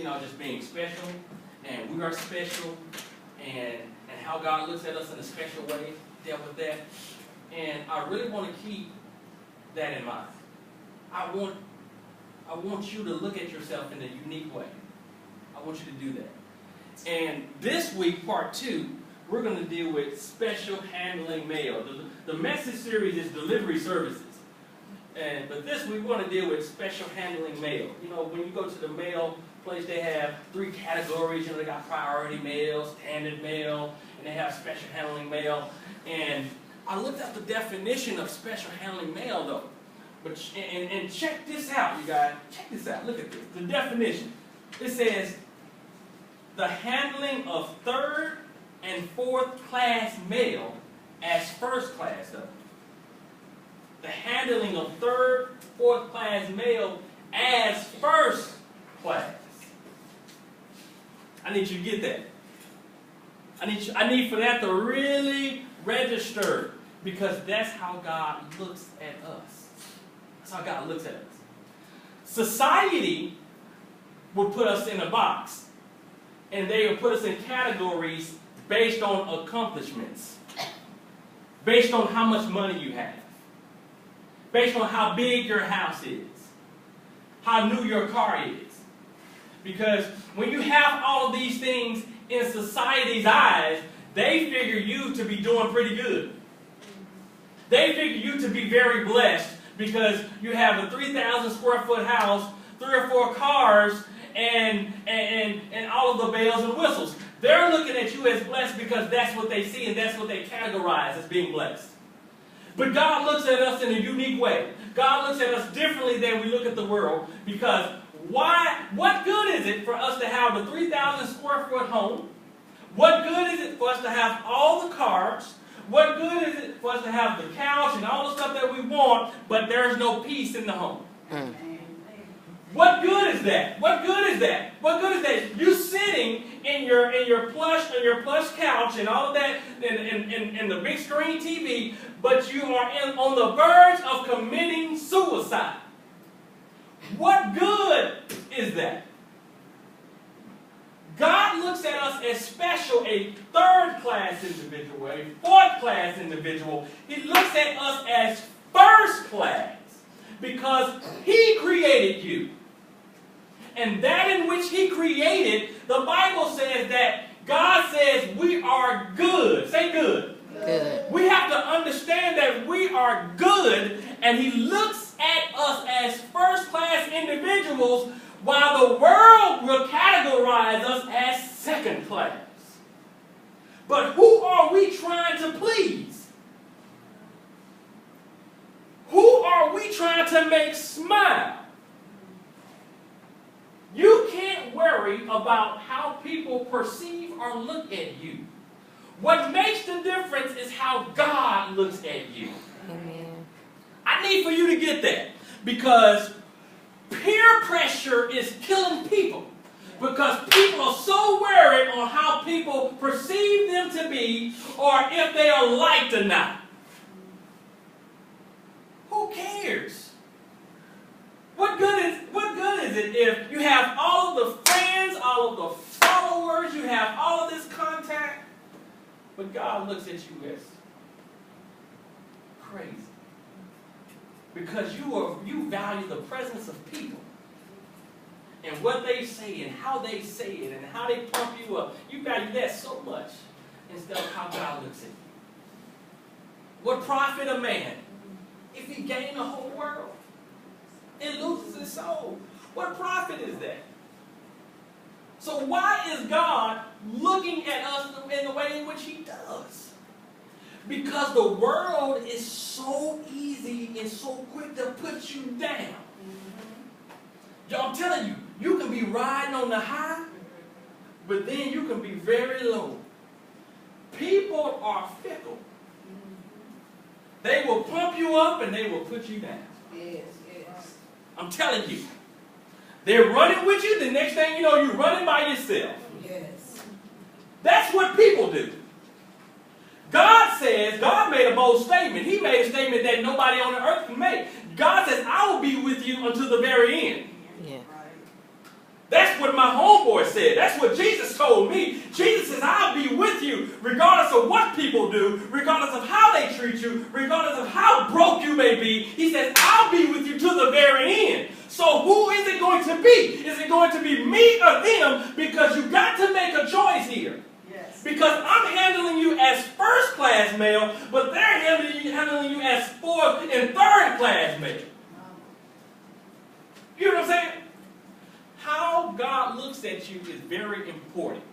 just being special, and we are special, and how God looks at us in a special way, dealt with that. And I really want to keep that in mind. I want you to look at yourself in a unique way. I want you to do that. And this week, part 2, we're going to deal with special handling mail. The message series is delivery services. But this week, we want to deal with special handling mail. When you go to the mail place, they have 3 categories. They got priority mail, standard mail, and they have special handling mail. And I looked up the definition of special handling mail, though. And check this out, you guys. Check this out. Look at this. The definition. It says, the handling of 3rd and 4th class mail as first class, though. The handling of 3rd, 4th class mail as first class. I need you to get that. I need for that to really register, because that's how God looks at us. That's how God looks at us. Society would put us in a box, and they would put us in categories based on accomplishments, based on how much money you have, based on how big your house is, how new your car is. Because when you have all of these things in society's eyes, they figure you to be doing pretty good. They figure you to be very blessed because you have a 3,000 square foot house, 3 or 4 cars, and all of the bells and whistles. They're looking at you as blessed because that's what they see and that's what they categorize as being blessed. But God looks at us in a unique way. God looks at us differently than we look at the world, because what good is it for us to have a 3,000 square foot home? What good is it for us to have all the cars? What good is it for us to have the couch and all the stuff that we want, but there's no peace in the home? What good is that? What good is that? What good is that? You sitting in your plush couch and all of that, and the big screen TV, but you are on the verge of committing suicide. What good is that? God looks at us as special, a 3rd class individual, a 4th class individual. He looks at us as first class because He created you. And that in which He created, the Bible says that God says we are good. Say good. Good. We have to understand that we are good, and He looks at us as first-class individuals, while the world will categorize us as second class. But who are we trying to please? Who are we trying to make smile? You can't worry about how people perceive or look at you. What makes the difference is how God looks at you. Amen. I need for you to get that, because peer pressure is killing people. Because people are so worried on how people perceive them to be, or if they are liked or not. Who cares? What good is it if you have all of the friends, all of the followers, you have all of this contact, but God looks at you as crazy? Because you value the presence of people and what they say and how they say it and how they pump you up. You value that so much instead of how God looks at you. What profit a man if he gain the whole world and loses his soul? What profit is that? So why is God looking at us in the way in which He does? Because the world is so easy and so quick to put you down. Y'all, I'm telling you, you can be riding on the high, but then you can be very low. People are fickle. They will pump you up and they will put you down. Yes, yes. I'm telling you. They're running with you, the next thing you know, you're running by yourself. Yes. That's what people do. God made a bold statement. He made a statement that nobody on the earth can make. God says, I will be with you until the very end. Yeah. That's what my home homeboy said. That's what Jesus told me. Jesus says, I'll be with you regardless of what people do, regardless of how they treat you, regardless of how broke you may be. He says, I'll be with you to the very end. So who is it going to be? Is it going to be me or them? Because you've got to make a choice here. Yes. Because I'm handling you as first class mail, but they're handling you as fourth and third class mail. You know what I'm saying? How God looks at you is very important.